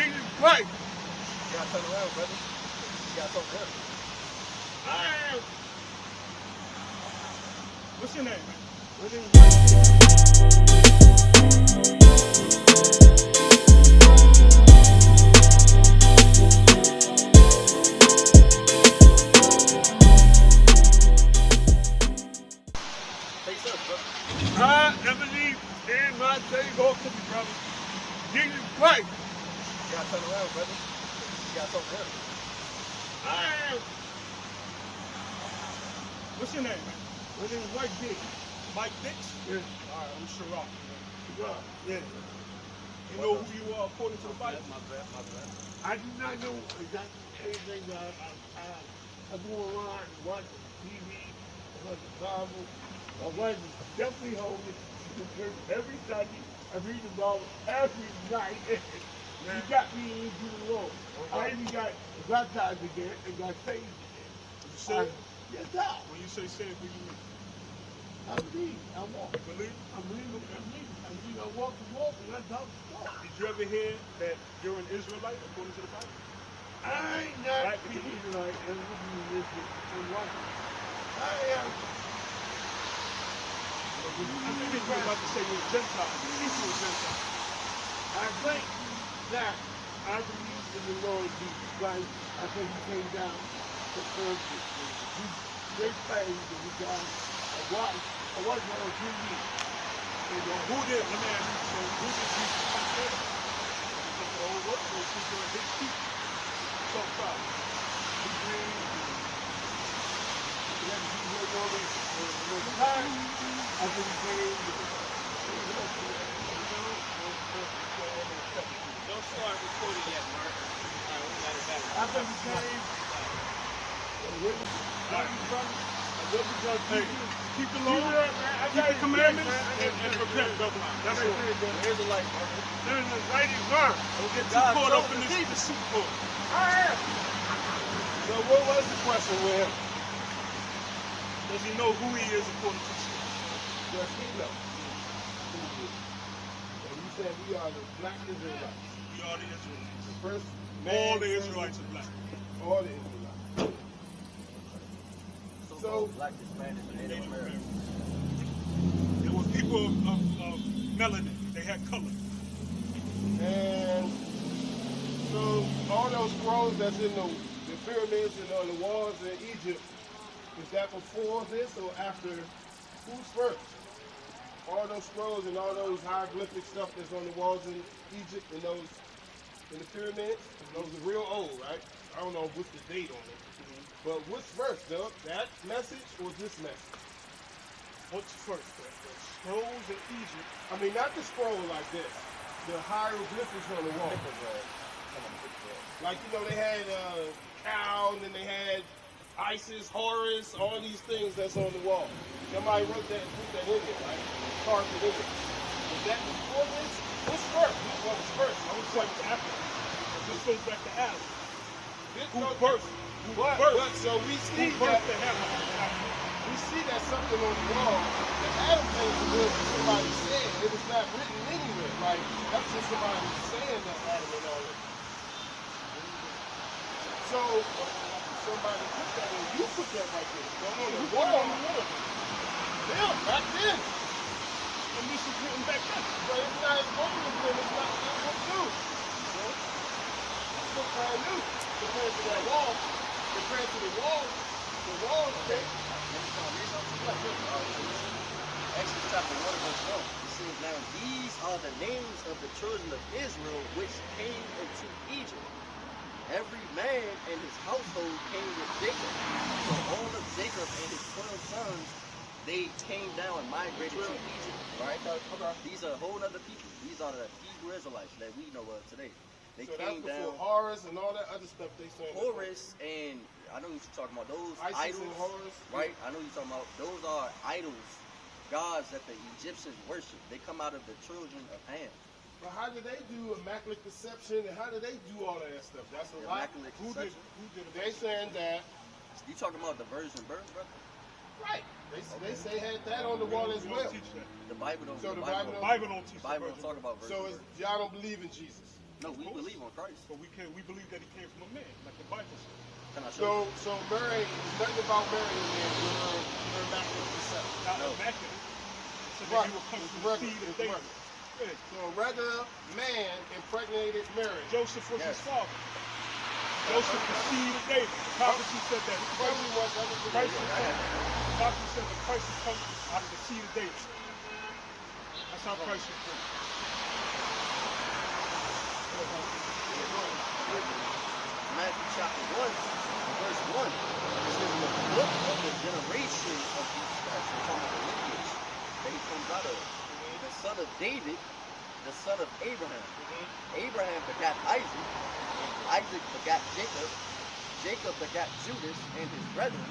Jesus Christ. You gotta turn around, brother. You gotta talk to him. I am. What's your name, man? Face up, brother. I believe in my Savior, to me, brother. Jesus Christ. You gotta turn around, brother. You gotta talk to him. I am. What's your name, man? My name is Mike Dix. Mike Dix? Yeah. All right, I'm Sherrod. Sherrod. Yeah. You know who you are according to the Bible? My bad. I do not know exactly anything that I go online and watch TV, watch the Bible. My wife is definitely holy. She goes to church every Sunday. I read the Bible every night. She got me into the Lord. I even got baptized again and got saved again. You saved? Yes, sir. When you say saved, what do you mean? I believe. I walk. Believe? I believe. I walk the walk and I talk the talk. Did you ever hear that you're an Israelite according to the Bible? I ain't not speaking like and looking at this and walking. I am. I think you were about to say you're a Gentile. You think you're a Gentile. I think that I believe in the Lord Jesus Christ. I think he came down to earth to do great things that we got. I watched it on TV. Who did? Let me ask you. So who did Jesus Christ save? Because the whole world was doing his people. So far. He came. He had to do what all this time. I think he came. Don't start recording yet, Mark. Alright, we got it back. I think he came. Keep the law, keep the commandments, and repent, brother. That's all. Here's the light, Mark. There's a lady, learn. Don't get too caught up in this soup book. So what was the question with him? Does he know who he is according to the scripture? Yes, he knows. And you said we are the black Israelites. We are the Israelites. The first All the Israelites are black. All the Israelites. So Blackest man is Native American. There were people of melanin. They had color. and so all those scrolls that's in the pyramids and on the walls in Egypt, is that before this or after? Who's first? All those scrolls and all those hieroglyphic stuff that's on the walls in Egypt and those in the pyramids, those are real old, right? I don't know what's the date on it. But what's first, Doug? That message or this message? What's first? The scrolls in Egypt. I mean, not the scroll like this. The hieroglyphics on the wall. Like, you know, they had cow, and then they had Isis, Horus, all these things that's on the wall. Somebody wrote that, put that in there, right? Carved it in there. Was that before this? What's first? What was first? I would say after. This goes back to Adam. Who no, first? But so we see that we see that something on the wall. The Adam thing was somebody said. It was not written anywhere. Like that's just somebody saying that Adam and all that. So somebody put that in. You put that right there. On the wall. Yeah, back then. And this is written back then. But it's not as old as them. It's not new. It's still brand new compared to that wall. Compared to the wall okay. Exodus chapter 1 verse 1. It says, now these are the names of the children of Israel which came into Egypt. Every man and his household came with Jacob. So all of Jacob and his 12 sons, they came down and migrated to Egypt. Right? These are a whole other people. These are the Hebrew Israelites that we know of today. They so came that's down. Horus and all that other stuff they saying. Horus and I know you're talking about those Isis idols, and Horus, right? I know you're talking about those are idols, gods that the Egyptians worship. They come out of the children of Ham. But how do they do immaculate conception and how do they do all of that stuff? That's a lot. Who did They saying that. You talking about the virgin birth, brother? Right. They say had that on the wall as well. The Bible don't. So the Bible don't teach. The Bible don't talk about virgin So birth. y'all don't believe in Jesus. No, we Of course. believe on Christ. But we believe that he came from a man, like the Bible says. Can I show you? So Mary, nothing about Mary in there. You're immaculate yourself. Not No. immaculate. It said that Right. he will come It's from the regular. seed of It's David. regular. Yeah. So a regular man impregnated Mary. Joseph was Yes. his father. Joseph, the seed of David. The prophecy said that Tell me what that was. Christ would come. The prophecy said that Christ would come out of the seed of David. That's how Christ was born. Matthew chapter 1, verse 1. It says the book of the generation of these guys. We're talking about the lineage that he comes out of. The son of David, the son of Abraham. Abraham begat Isaac, and Isaac begat Jacob. Jacob begat Judas and his brethren,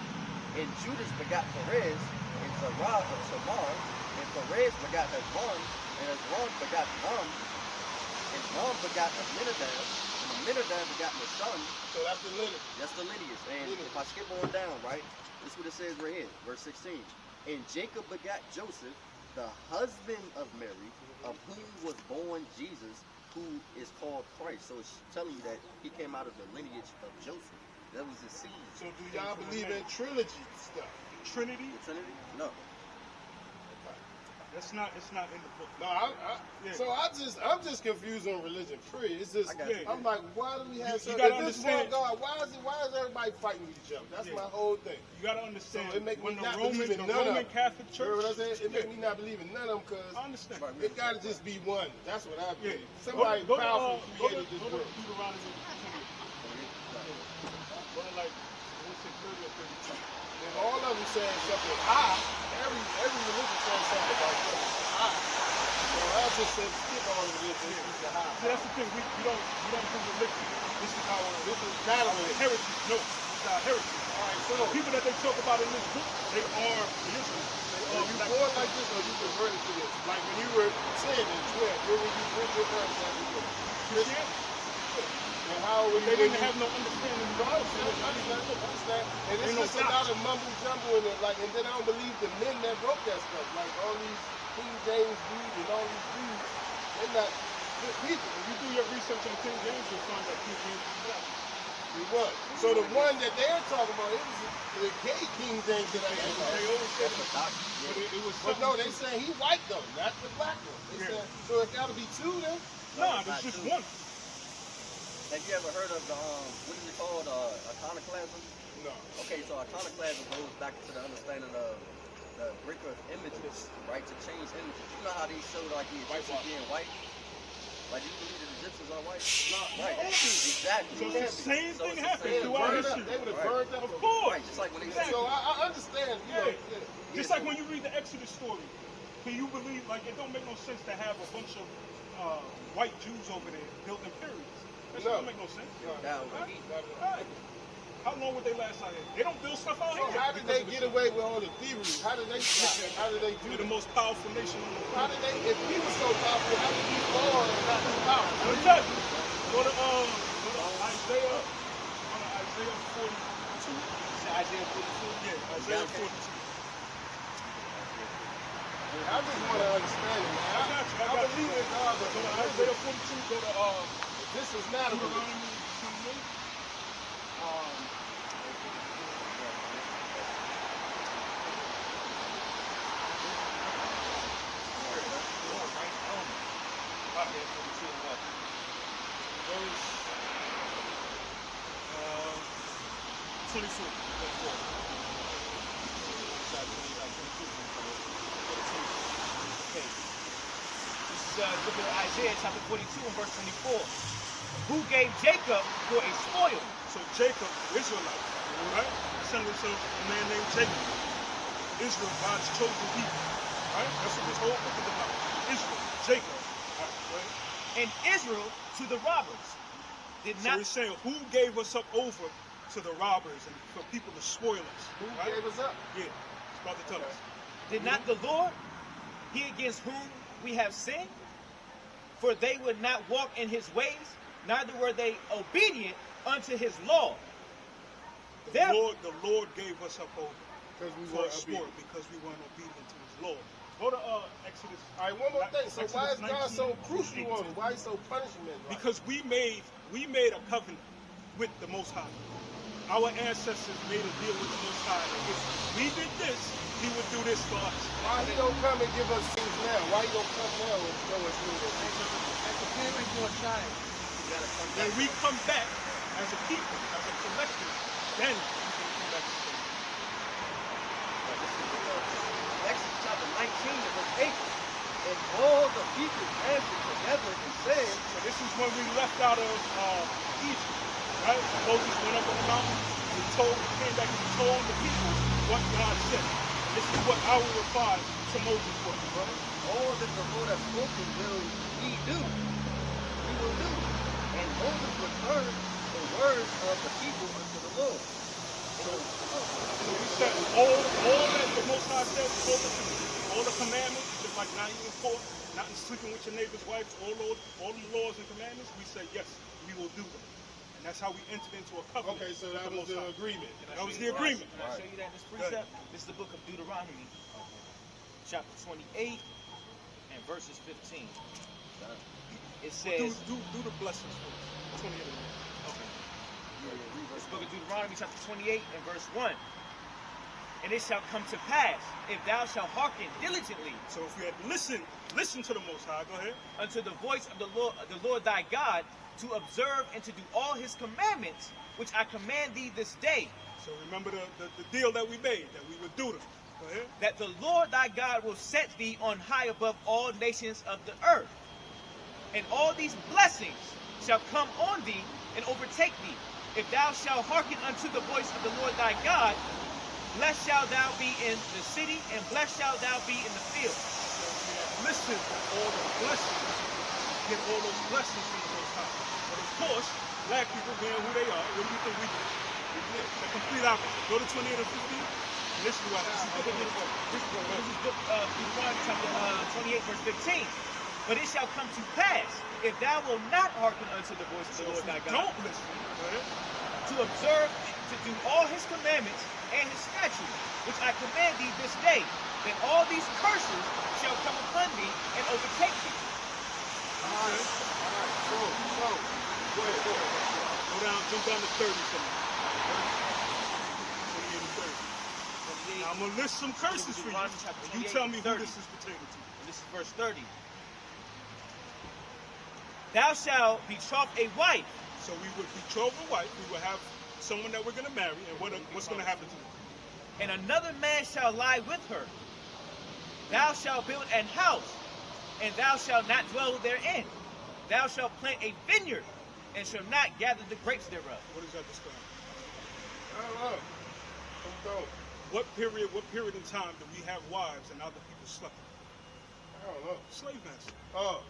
and Judas begat Perez, and Zerah of Tamar, and Perez begat Hezron, and Hezron begat Ram, and Ram begat Aminadab, and Aminadab begat Nahshon. So that's the lineage. That's the lineage. And if I skip on down, right, this is what it says right here, verse 16. And Jacob begat Joseph, the husband of Mary, of whom was born Jesus, who is called Christ. So it's telling you that he came out of the lineage of Joseph. That was his seed. So do y'all believe in trilogy stuff? Trinity? The Trinity? No. It's not in the book. No, Yeah. so I'm just confused on religion. Period. It's just I got you. I'm like, why do we have You so? gotta If this one understand- God, why is everybody fighting each other? That's Yeah. my whole thing. You got to understand, So it make me when the not Roman, believe in the none of Roman them. Catholic You know Church, what I'm saying? It make me not believe in none of them because I understand. it gotta just be one. That's what I Yeah. believe. Somebody Go to, powerful go created to this Deuteronomy world. 20. Go to like, I would say 30 or 32. And all of them saying something high. Every religion says something about something high. So I just said skip all of this. This is the high. See, that's the thing. We don't do religion. This is our Not our a heritage. No, this is our heritage. All right, so The people that they talk about in this book, they are the Israelites. They are are you black born people. like this or you converted to this? Like when you were 10 and 12, where were you with your parents at the door? Christianity. And how were They you? didn't have no understanding of No, I God. understand. And it's Ain't no just a lot doctrine. of mumble jumble in it. Like, and then I don't believe the men that wrote that stuff. Like all these King James dudes and all these dudes, they're not good people. If you do your research on King James, you'll find that King James is black. He was. So the one that they're talking about, it was the gay King James that I They had. always said That's a it, doctrine. but it was But something. no, they saying he white though, not the black one. They Yeah. said, so it gotta be two then? Nah, it's there's not just true. one. Have you ever heard of the, what is it called, iconoclasm? No. Okay, so iconoclasm goes back to the understanding of the breaker of images, right? To change images. You know how they show like the Egyptians being white? Like you believe the Egyptians are white? Right. Exactly. So it's the same So thing it's the happened same throughout word. history. They would have Right. burned up. Of course. Right, just like when they Exactly. So I understand, you know. Yeah. Yeah. Just like when you read the Exodus story, can you believe, like, it don't make no sense to have a bunch of white Jews over there building pyramids. That shit don't make no sense. Now, Right. How long would they last out here? They don't build stuff out So here. how did they get away with all the thievery? How did they stop? How did they do We're the that? most powerful nation on the How planet. did they, if he was so powerful, how did he fall and not too powerful? Let me tell you. Go to Isaiah. Go to Isaiah 42. Isaiah 42. Yeah, Isaiah 42. I just want to understand it, man. I got you. I I got believe you. in God, Go to but Isaiah 42. Go to this is not a religion. Deuteronomy 28. Verse 24. Okay. This is the book of Isaiah chapter 42 and verse 24. Who gave Jacob for a spoil? So Jacob, Israelite, right? Descendants of a man named Jacob. Israel, God's chosen people. Right? That's what this whole book is about. Israel, Jacob. Right? And Israel to the robbers. Did So not he's saying, who gave us up over to the robbers and for people to spoil us? Who Right? gave us up? Yeah, it's about to tell us. did not the Lord, he against whom we have sinned? For they would not walk in his ways, neither were they obedient unto his law. The Lord gave us up over Because we for were a sport obedient. because we weren't obedient to his law. Go to Exodus. All right, one more thing. So Exodus why is God 19, so crucial 18. on it? Why is he so punishment? Right? Because we made a covenant with the Most High. Our ancestors made a deal with the Most High. That if we did this, He would do this for us. Why he don't come and give us things now? Why he don't come now and show us things? As a parent to a child, you gotta come When back. we come back as a people, as a collective, then we can come back to things. Exodus chapter 19 and verse 8. And all the people answered together and said, So this is when we left out of Egypt, right? Moses went up on the mountain and he came back and he told the people what God said. This is what our reply to Moses was, right? all that the Lord has spoken will we do. We will do. And Moses returned the words of the people unto the Lord. So we said all that the Most High said, all the commandments, just like not eating pork, not sleeping with your neighbor's wife, all the laws and commandments, we said yes, we will do them. And that's how we entered into a covenant. Okay, so with that the was Most the High. agreement. That was the agreement. Can I show you that in this precept? This is the book of Deuteronomy, chapter 28 and verses 15. It says, Do the blessings first. 28. Okay. this book of Deuteronomy, chapter 28 and verse 1. And it shall come to pass, if thou shalt hearken diligently So if we had listen to the Most High, go ahead. unto the voice of the Lord thy God, to observe and to do all his commandments, which I command thee this day, So remember the deal that we made, that we would do them. Go ahead. that the Lord thy God will set thee on high above all nations of the earth. And all these blessings shall come on thee and overtake thee, if thou shalt hearken unto the voice of the Lord thy God. Blessed shalt thou be in the city, and blessed shalt thou be in the field. So if we had listened to all the blessings, get all those blessings from the Most High. But of course, black people being who they are, what do you think we did? We did the complete opposite. Go to 28 and 15. And this is what This is book of Deuteronomy chapter 28 verse 15. But it shall come to pass, if thou wilt not hearken unto the voice of the Lord thy God, don't listen. Go ahead. to observe, to do all his commandments and his statutes, which I command thee this day, then all these curses shall come upon thee and overtake thee. All right. So, go ahead. Jump down to 30 something. 28 and 30. Now I'm gonna list some curses for you. And you tell me who this is pertaining to. And this is verse 30. Thou shalt betroth a wife. So we would betroth a wife, we would have someone that we're gonna marry, and what's gonna happen to them? And another man shall lie with her. Thou shalt build an house, and thou shalt not dwell therein. Thou shalt plant a vineyard, and shalt not gather the grapes thereof. What does that describe? I don't know. What period in time do we have wives and other people slept? I don't know. Slave masters. Oh.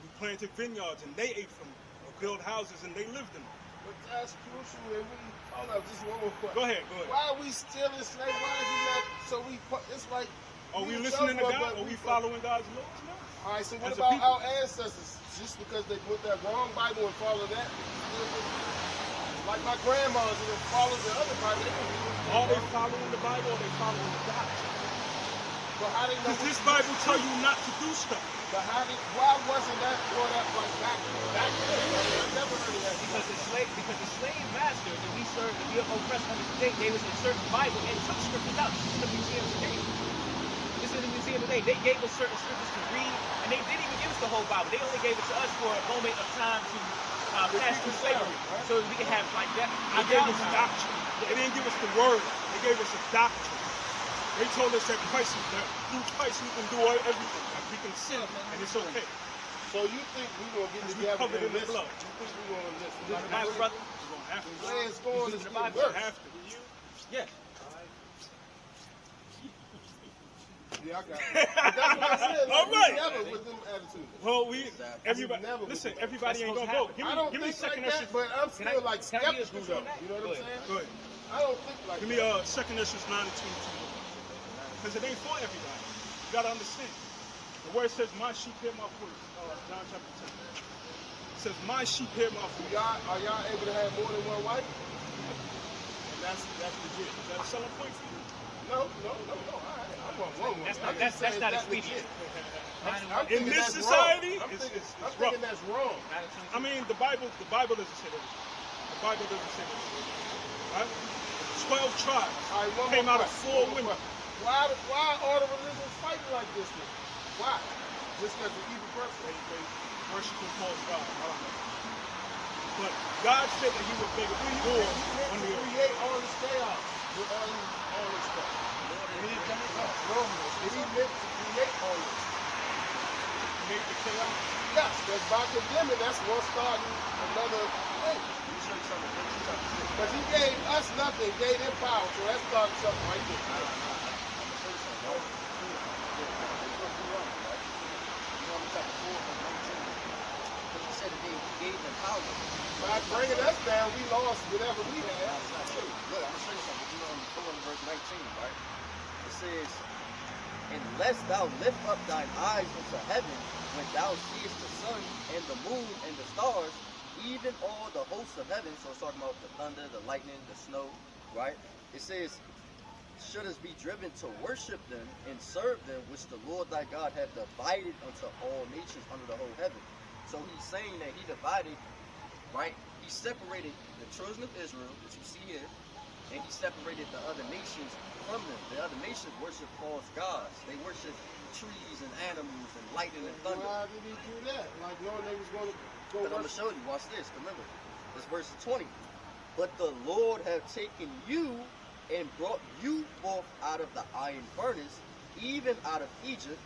We planted vineyards and they ate from them. Or built houses and they lived in them. But that's crucial. And hold up, just one more question. Go ahead. Why are we still enslaved? Why is he not? So it's like. Are we in listening to trouble, God? but Are we following God's laws now? All right. So what As a about people? our ancestors? Just because they put that wrong Bible and follow that, like my grandmas and then follow the other Bible. Are they following the Bible or are they following the doctrine? But how they know? Because this Bible tell you not to do stuff. But why wasn't that brought up like back then? I never heard of that. Because the slave master that we served, that we are oppressed under today, gave us a certain Bible and took scriptures out. This is in the museum today. This is in the museum today. They gave us certain scriptures to read, and they didn't even give us the whole Bible. They only gave it to us for a moment of time to pass through slavery, so that we can have like that. They gave us doctrine. They didn't give us the word. They gave us a doctrine. They told us that through Christ we can do everything. Like we can sin and it's okay. So you think we're going to get We together covered in and the listen? blood. You think we're going to listen? This is the Bible, brother. We're gonna have to. The way it's going is the getting Bible. We're worse. gonna have to. Yes. Yeah, I got it. But that's what I said. Like, All right. We never with them attitudes. Well, everybody, never listen, would do that. everybody ain't That's gonna go. supposed I don't Give me think second like Esdras. that, but I'm Can I- still like can I give skeptical you a though. scripture on You know what I'm that? saying? Go ahead. I don't think like Give me second Esdras 9 and 22. Because it ain't for everybody. You gotta understand. The word says, "My sheep hear my voice." John chapter 10. It says, "My sheep hear my voice." Are y'all able to have more than one wife? And that's legit. Is that a selling point for you? No. All right. I'm That's not expedient. In this society, I'm it's thinking rough. that's wrong. I mean, the Bible doesn't say that. The Bible doesn't say that. Right? 12 tribes All right, one came more out of question, 4 one more women. question. Why are the religions fighting like this? Then? Why? Just because the evil person? They worship and false God. I don't know. But God said that He would make war on the earth. Create all this chaos with all this stuff. Did He meant to create all this? Make the chaos. Yes, because by condemning, that's one starting another thing. Let me show you something. Because He gave us nothing, gave Him power, so that started something right there. I'm gonna show you something. Right? Deuteronomy chapter 4, verse 19. Because He said that He gave them power. By bringing us down, we lost whatever we had. That's not true. Look, I'm gonna show you something. Deuteronomy 4, verse 19, right? It says, "Unless thou lift up thine eyes into heaven, when thou seest the sun and the moon and the stars, even all the hosts of heaven," so it's talking about the thunder, the lightning, the snow, right? It says, "Shouldest be driven to worship them and serve them, which the Lord thy God hath divided unto all nations under the whole heaven." So he's saying that he divided, right? He separated the children of Israel, which you see here, and he separated the other nations from them. The other nations worship false gods. They worship trees and animals and lightning and thunder. Why did He do that? Like knowing they was going to go But I'm going to worship. show you. Watch this. Remember, this verse 20. "But the Lord hath taken you and brought you forth out of the iron furnace, even out of Egypt,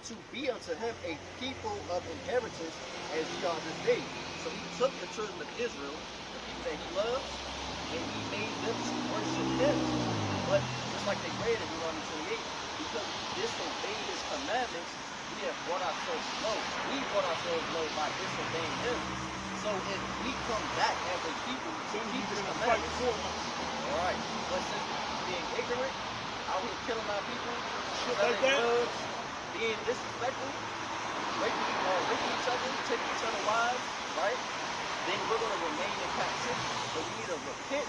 to be unto Him a people of inheritance, as ye are this day." So He took the children of Israel, the people that He loves, and He made them to worship Him. But just like they read in Deuteronomy 28, because we disobeyed His commandments, we have brought ourselves low. We brought ourselves low by disobeying Him. So if we come back as a people to keep His commandments, all right. But since being ignorant, out here killing our people, selling drugs, being disrespectful, raping each other, taking each other wives, right? Then we're going to remain in captivity. But we need to repent,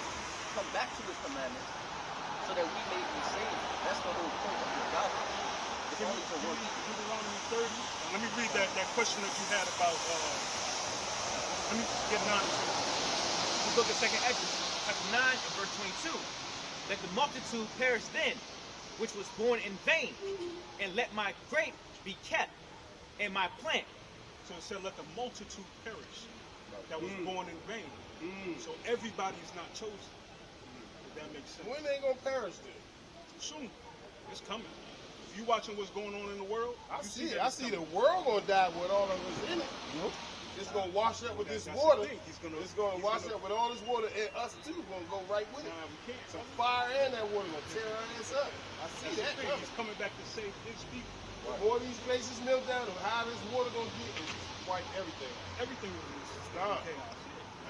come back to His commandments, so that we may be saved. That's the whole point of the gospel. It's only for one people. Deuteronomy 30. Let me read that question that you had about. Let me get an answer. The book of 2nd Ezra, chapter 9 and verse 22. "Let the multitude perish then, which was born in vain, and let my grape be kept, and my plant." So it said, "Let the multitude perish that was born in vain." So everybody is not chosen. If that makes sense. When they going to perish then? Soon, it's coming. If you watching what's going on in the world, I you see it. that I it's see the coming. world going to die with all of us in it. It's going to wash up with this That's water. the thing. It's going to wash up with all this water, and us too going to go right with it. Nah, we can't. Some fire and that water going to tear our ass up. I see That's the that thing. coming. He's coming back to save His people. The more these places melt down, the higher this water going to get, and just wipe everything. Everything is gone. chaos.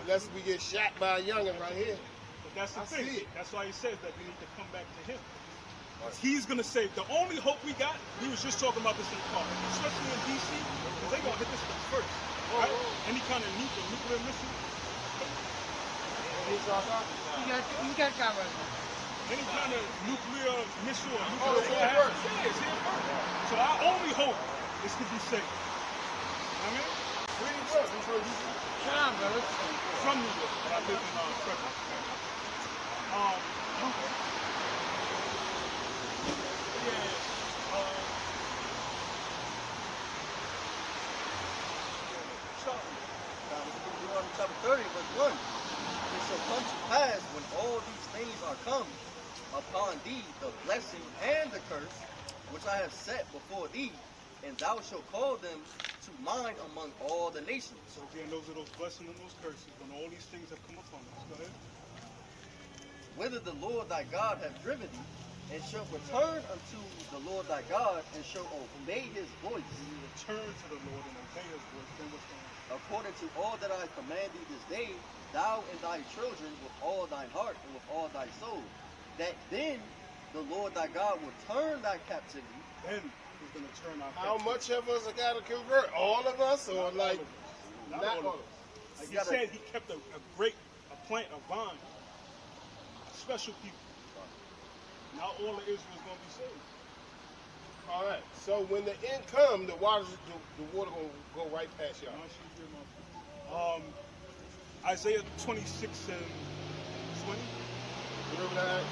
Unless we get shot by a youngin' right here. But that's the I thing. see it. That's why He says that we need to come back to Him. He's going to save. The only hope we got, we was just talking about this in the car, especially in D.C., because they're going to hit this stuff first. Right? Any kind of nuclear missile. You got covered. Any kind of nuclear missile or Oh, nuclear it's here first. Yeah, it's here first. So our only hope is to be safe. I mean, Where you from? You from DC? Come on, brother. from New York, but I live in Frederick. Deuteronomy chapter 30, verse 1. "It shall come to pass when all these things are come upon thee, the blessing and the curse, which I have set before thee, and thou shalt call them to mind among all the nations." So again, those are those blessings and those curses when all these things have come upon us. Go ahead. "Whither the Lord thy God hath driven thee, and shalt return unto the Lord thy God, and shalt obey His voice, When you return to the Lord and obey His voice, then what's going on? according to all that I command thee this day, thou and thy children with all thine heart and with all thy soul, that then the Lord thy God will turn thy captivity." Then He's going to turn our How captivity. much of us got to convert? All of us, or like Not not all all of of us? Like He gotta- said, He kept a plant, a vine, special people. Not all of Israel is going to be saved. All right. So when the end come, the water gonna go right past y'all. Isaiah 26 and 20. You remember that?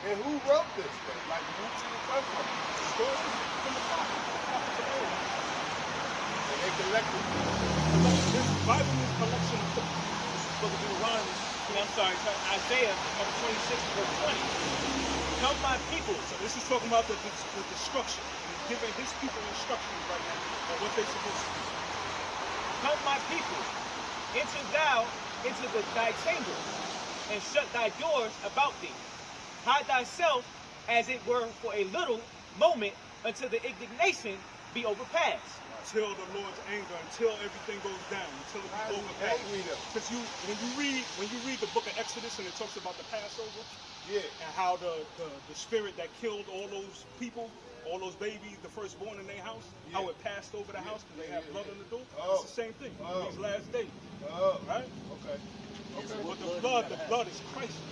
And who wrote this thing? Like, who did it come from? Stories from the prophets of old. And they collected it. This Bible is a collection of books. This is Book of Deuteronomy. I'm sorry, Isaiah chapter 26 verse 20. Come my people. So this is talking about the destruction. He's giving his people instructions right now on what they're supposed to do. Come, my people, enter thou into thy chambers, and shut thy doors about thee. Hide thyself, as it were, for a little moment, until the indignation be overpassed. Until the Lord's anger, until everything goes down, until it be overpassed. Because when you read the book of Exodus and it talks about the Passover, Yeah. and how the spirit that killed all those people, all those babies, the firstborn in their house, how it passed over the house because they have blood on the door. It's the same thing in these last days. Right? Okay. But the blood is Christ.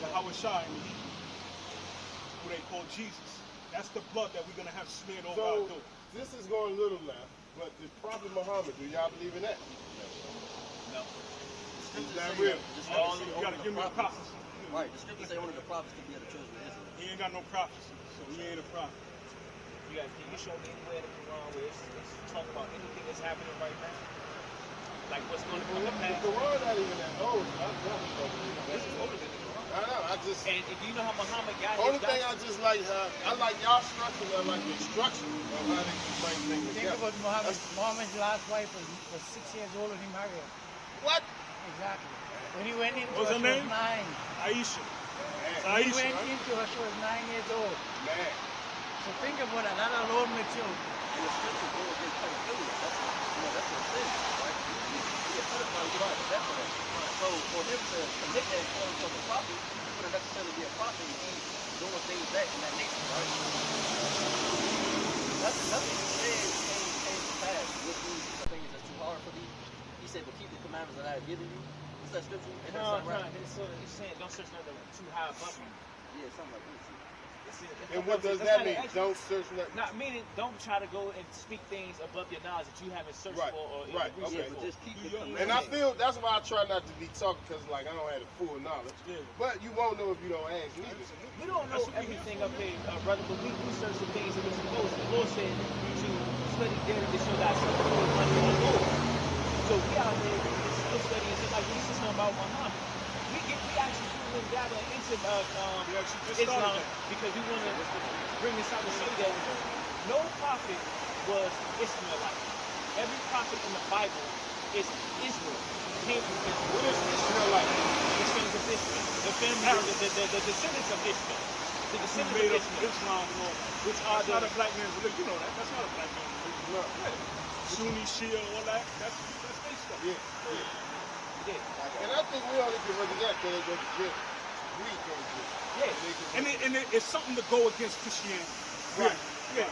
Yahushua, who they call Jesus. That's the blood that we're going to have smeared over our So door. this is going a little left, but the Prophet Muhammad, do y'all believe in that? No. Is that real? You got to give me a prophecy. Right, the scriptures say one of the prophets could be of the children of Israel. He ain't got no prophecy, so he ain't a prophet. Can you show me anywhere in the Quran where it's talking about anything that's happening right now? Like what's going to come to The pass? Quran not even that old. I definitely don't believe in This is that. older than the Quran. I know. I just. And if you know how Muhammad got Only his thing I doctrine, just like, I like y'all structure. I like the instruction of how they bring things Think together. about Muhammad. Muhammad's last wife was 6 years old when he married her. What? Exactly. When he went into What's her, her she was name? 9. Aisha. It's When he Aisha, went right? into her, she was 9 years old. Man. So think about that. That alone with you. And the scriptures go against pedophilia. That's a sin, right? He a pedophile, you don't have for that. So for him to commit that and call himself a prophet, he wouldn't necessarily be a prophet if he's doing things that in that nature, right? Nothing he said came to pass with these things that's too hard for thee. He said, but keep the commandments that I have given you. Is that scripture? And that's not right. he's saying don't search nothing too high above you. Yeah, something like this. And what does that mean? Don't search nothing. Not meaning don't try to go and speak things above your knowledge that you haven't searched Right, for or right, researched okay. Yeah, but for. just keep the And I commandments. feel that's why I try not to be talking because like I don't have the full knowledge. Yeah. But you won't know if you don't ask neither. We don't know everything up here, brother, but we research the things that we're supposed to. The Lord said to study there to show thyself approved unto the Lord. So we out there still studying, just like we talking about Muhammad. We actually do gather into Islam because we want to bring this out to say that no prophet was Ishmaelite. Every prophet in the Bible is Israel. Came from Israel. What is Israelite? Descendants of Ishmael. The descendants of Ishmael. The descendants Made of up Ishmael. Islam and all that. Which are That's not a black man's religion. You know that. That's not a black man's religion. No. Sunni, Shia, all that. That's their stuff. Yeah. And I think we only get rid of that because it goes to jail. We go to jail. Yeah. And it's something to go against Christianity. Right. Yeah.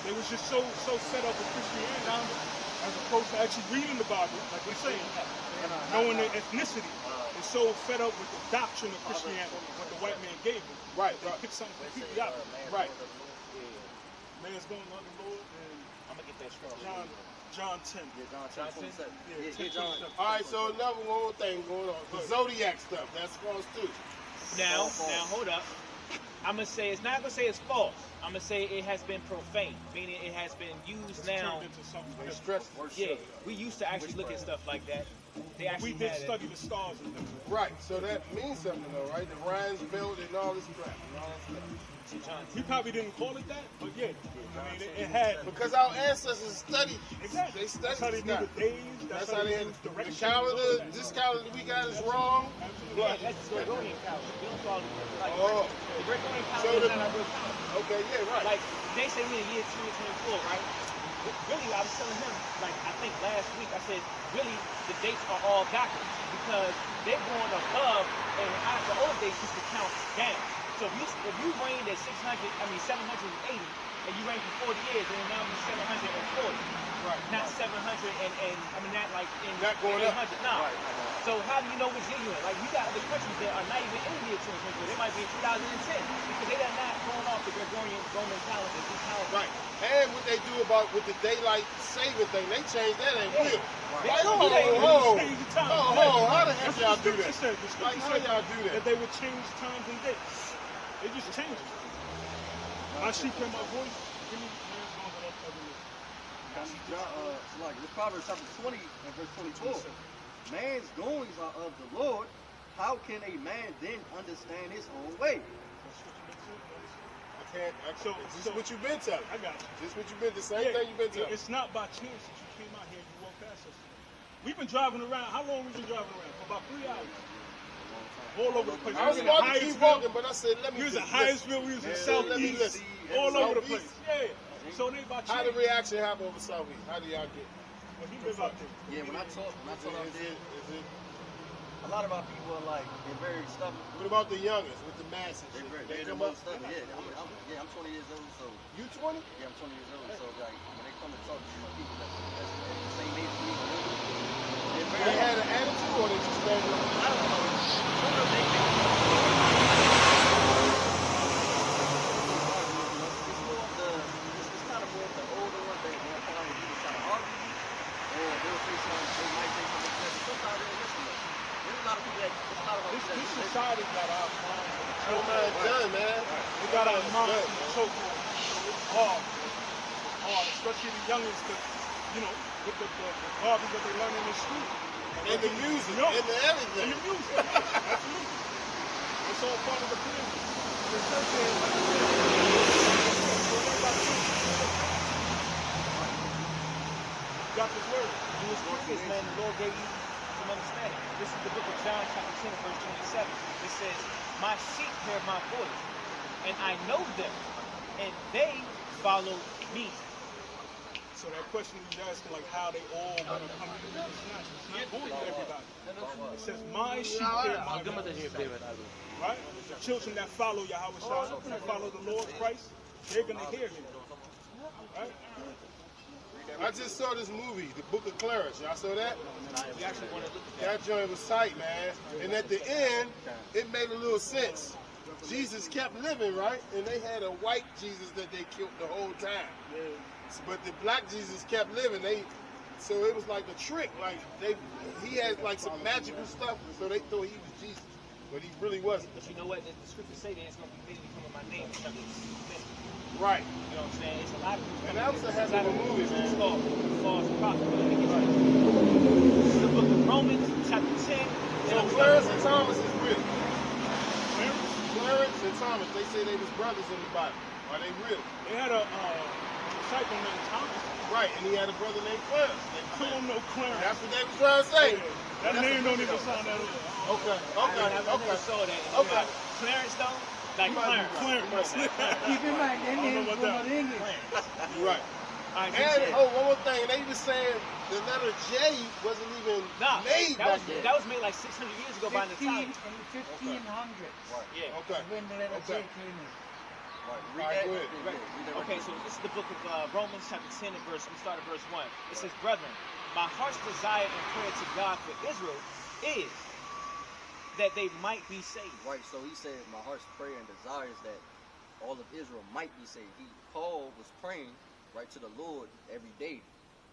They was just so set up with Christianity as opposed to actually reading the Bible, like we're saying, knowing their ethnicity. They're so fed up with the doctrine of Christianity, what the white man gave them. Right, They right. pick something completely out. Right. Man's going on the Lord and I'm gonna get that strong. John 10. Yeah, John 10, 27. Yeah, Yeah, John. All right, so another one more thing going on. The Zodiac stuff, that's false too. Now, hold up. I'm gonna say it's not gonna say it's false. I'm gonna say it has been profaned, meaning it has been used now. Turned into something They different. stress Yeah, we used to actually look at stuff like that. They actually We did had it. study the stars and things. Right, so that means something though, right? The Ryan's built and all this crap and all that stuff. He probably didn't call it that, but yeah. I mean, it had. Because our ancestors studied. Exactly. They That's how studied they knew stuff. the days. That's how they had knew the direction. calendar. This calendar we got is wrong. Yeah, that's the Gregorian calendar. We don't follow like Oh, the Gregorian So calendar is the- not our real calendar. okay, yeah, right. Like they say we're in the year 2024, right? Really, I was telling him, like I think last week, I said, really, the dates are all backwards because they're going above, and the old days used to count down. So if you reigned at 780, and you reign for 40 years, and then now you're 740. Right. Not 700 and I mean not like in Not going up. 800. No. Right. So how do you know which year you're in? Like you got other countries that are not even in the year 2020. They might be in 2010 because they are not going off the Gregorian Roman calendar. This calendar. Right. And what they do about with the daylight saving thing, they changed that at will. They Like, do that. Change the time. how the heck That's y'all what do the that? scripture said. The Like, scripture how said y'all do that? that they would change times and dates. They just change it. My sheep hear my voice. Give me man's arms and up other lips. This Proverbs chapter 20 and verse 24. Man's goings are of the Lord. How can a man then understand his own way? I can't. This is what you've been telling. I got you. This is what you've been. The same thing you've been telling. It's not by chance that you came out here and you walked past us. We've been driving around. How long we been driving around? For about 3 hours. All over the place. I was about to keep walking, but I said, let me We was in just Hyattsville, we was in Southeast, all over the place. Yeah. So they about How the change. reaction happen over Southeast? How do y'all get? Well, he live out there. Yeah, when I talk out there, Is it? a lot of our people are like, they're very stubborn. What about the youngest with the masses? They're They come most up. stubborn. I'm 20 years old, so You 20? yeah, I'm 20 years old. So like when they come to talk to my people that's the same age as me, they're They very. had an attitude, or they just stand up? I don't know. Some of them it's kind of more of the older ones that they'll come out and either try to argue or they'll say something, they might say something different. Sometimes they'll listen to us. There's a lot of people that, This society got our minds in the Oh, choke. man, done, man. We got our minds in the choke. Hard. Hard. Especially the youngest, you know, with the garbage that they learn in the school. And the music, No. and the everything. And the music. Absolutely. It's all part of the plan. The church is like a plan. Don't worry about it. You got this word. You was curious, man. The Lord gave you some understanding. This is the book of John, chapter 10, verse 27. It says, "My sheep hear my voice, and I know them, and they follow me." So that question he's asking, like how they all want to come in, it's not going to everybody. It says, "My sheep hear my voice." Right? The children that follow Yahweh Shai, that follow the Lord Christ, they're going to hear him. Right? I just saw this movie, The Book of Clarence. Y'all saw that? We actually want to look at that. That joint was tight, man. And at the end, it made a little sense. Jesus kept living, right? And they had a white Jesus that they killed the whole time. But the black Jesus kept living. So it was like a trick. Like he had like some magical stuff, so they thought he was Jesus, but he really wasn't. But you know what? The scriptures say that it's going to be many coming by name. It's going to be many. Right. You know what I'm saying? It's a lot of people. And that was a heck of a movie, man. False prophet. This is the book of Romans, chapter 10. So Clarence and Thomas is real. Clarence and Thomas, they say they was brothers in the Bible. Are they real? They had a disciple named Thomas. Right, and he had a brother named Clarence. They don't know Clarence. That's what they was trying to say. That name don't even sound that old. Okay, I never saw that. Okay. Clarence, though? Like Clarence. Clarence. Keep in mind, their names about from that. an English. You're right. All right, And so- one more thing, they was saying the letter J wasn't even Nah, made back then. that was made like 600 years ago by an 15 Italian. in the 1500s. Yeah. Okay. When the letter J Okay. came in. Alright, go ahead. Okay, so this is the book of Romans chapter 10 and verse, we start at verse 1. It says, "Brethren, my heart's desire and prayer to God for Israel is that they might be saved." Right, so he said, my heart's prayer and desire is that all of Israel might be saved. Paul was praying, right, to the Lord every day,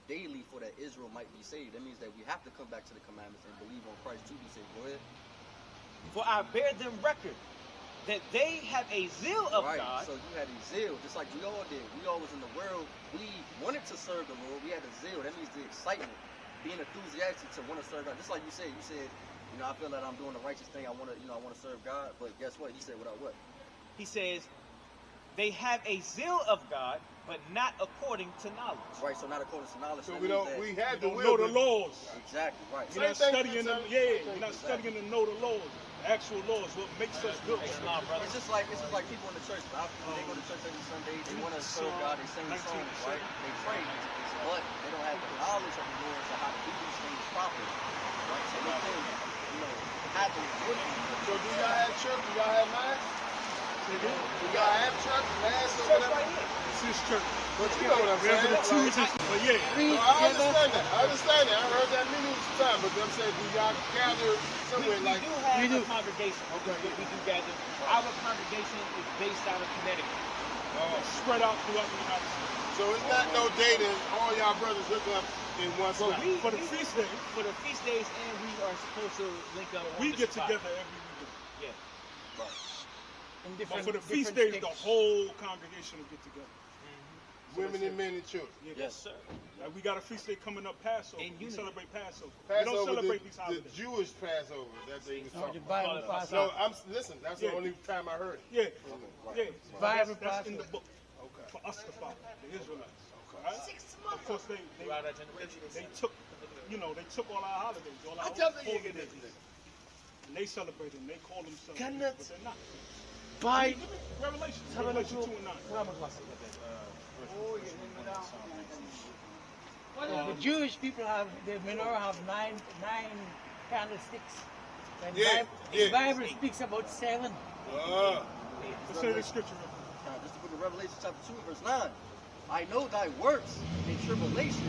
daily, for that Israel might be saved. That means that we have to come back to the commandments and believe on Christ to be saved. Go ahead. "For I bear them record that they have a zeal of Right, God." so you had a zeal, just like we all did. We all was in the world. We wanted to serve the Lord. We had a zeal. That means the excitement, being enthusiastic to want to serve God. Just like you said, I feel that I'm doing the righteous thing. I want to serve God. But guess what? He said, without what? He says, "They have a zeal of God, but not according to knowledge." Right, so not according to knowledge. So that we means don't. that- We had You the don't will. know the laws. Exactly, right. You're not Same thing, studying them. same Yeah, thing. you're not studying to know the laws, the actual laws, what makes us good. Islam, brother. It's just like people in the church. They go to church every Sunday. They want to serve God. They sing songs, right? They pray, but they don't have the knowledge of the Lord to how to do these things properly, right? So they can, happen with you. So do y'all have church? Do y'all have mass? Do y'all have church, mass, or Church whatever? right here. It's his church. But you know what I'm Wherever the saying? Tuesdays, but yeah. Read No, I together. understand that. I understand that. I heard that millions of times. But I'm saying, do y'all gather We somewhere like? do have We do. a congregation. Okay. We do gather. Our congregation is based out of Connecticut. Spread out throughout the United States. So it's not no day that all y'all brothers hook up in one Well, spot. For the feast days, for the feast days, and we are supposed to link up. On we the get spot. together every weekend. Yeah. In But different, for the feast different days, the states. whole congregation will get together. Women and men and children. Yes, sir. Like we got a feast day coming up, Passover. And We unity. celebrate Passover. We don't Passover, celebrate these the holidays. Jewish Passover that they was No, talking the about. Bible pass So out. listen, that's Yeah. the only time I heard it. Yeah, yeah. Bible That's in the Passover. book for us to follow, the Israelites. Right? Of course, they Throughout our generation. took, they took all our holidays, all our holy days, and they celebrated and they call themselves, but they're not. By Revelation 2:9. the Jewish people have, the menorah have nine candlesticks. And Yeah, yeah. the Bible speaks about 7. Let's say the scripture. This is the book of Revelation, chapter 2, verse 9. I know thy works in tribulation,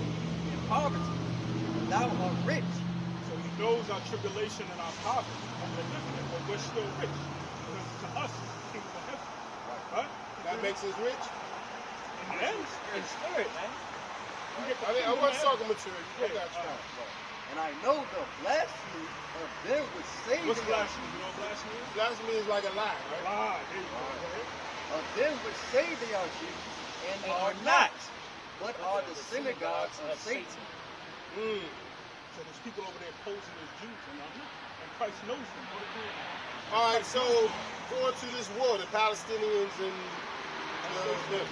in poverty, but thou art rich. So he knows our tribulation and our poverty, and we're living it, but we're still rich. Because to us, it's the kingdom of heaven. Right? That makes us rich. In the end, In spirit, man. we get the I mean, I kingdom wasn't of talking material. I heaven. got you. And I know the blasphemy of them which say What's they are blasphemy? You know what blasphemy is? Blasphemy is like a lie, right? Lie. There you go. of them which say they are Jews and are not, but are the synagogues of Satan. Mm. So there's people over there posing as Jews and are not. And Christ knows them. What are they doing? All right, so going to this war, the Palestinians and them.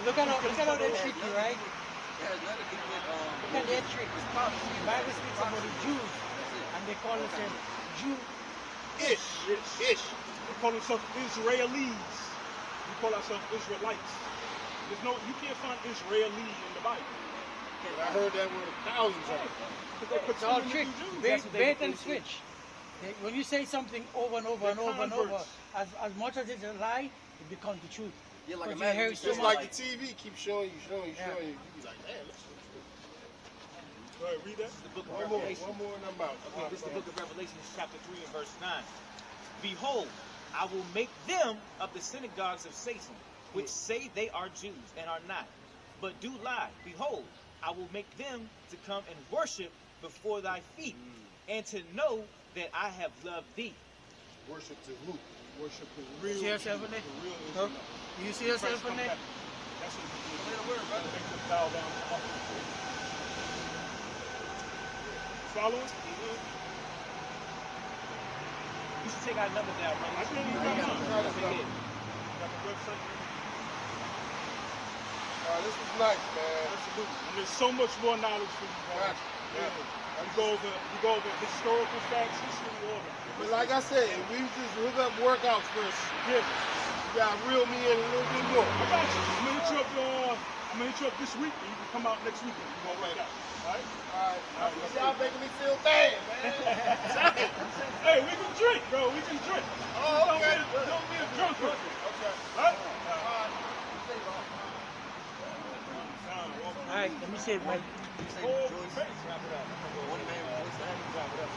Look at how they treat you, right? It has nothing to do with Look at their trick. prophecy. The Bible speaks about the Jews, and they call themselves Jew. Ish. We call themselves Israelis. We call ourselves Israelites. You can't find Israeli in the Bible. I heard that word 1,000 times. Because they It's all pretend to trick. be Jews. Bait, what they bait do. and switch. When you say something over and over and They're over and over, converts. as much as it's a lie, it becomes the truth. Yeah, like But a you man hear who it so Just much. like the TV keeps showing you. You be like, damn, that's Go ahead, read that. The book of one more, Revelation. and I'm out. Okay, this is the book of Revelation, chapter 3 and verse 9. Behold, I will make them of the synagogues of Satan, which say they are Jews and are not, but do lie. Behold, I will make them to come and worship before thy feet, and to know that I have loved thee. Worship to who? Worship the real See yourself Jews, in it? the real Huh? Israelites. You see yourself Christ in come there? back. That's what we do. Make them bow down to us. Following? You should take our number down, brother. I think you got mine. got it. Got the website. This was nice, man. Absolutely. And there's so much more knowledge for you guys. Gotcha. Yeah. You go over historical facts, history, all that. But like I said, if we just hook up workouts first, Yeah. you gotta reel me in a little bit more. I got you. I'm gonna hit you up this week, and you can come out next week and you gonna work out. All right? All right. Y'all making me feel bad, man. Hey, we can drink, bro. We can drink. Oh, okay. Don't be a drunk person. Okay. All right? All right, let me say it, man. You say rejoice. Wrap it up. One man rejoice to heaven. Wrap it up.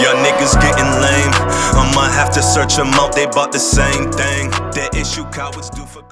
Y'all niggas getting lame. I'ma have to search them out. They bought the same thing. The issue cowards do for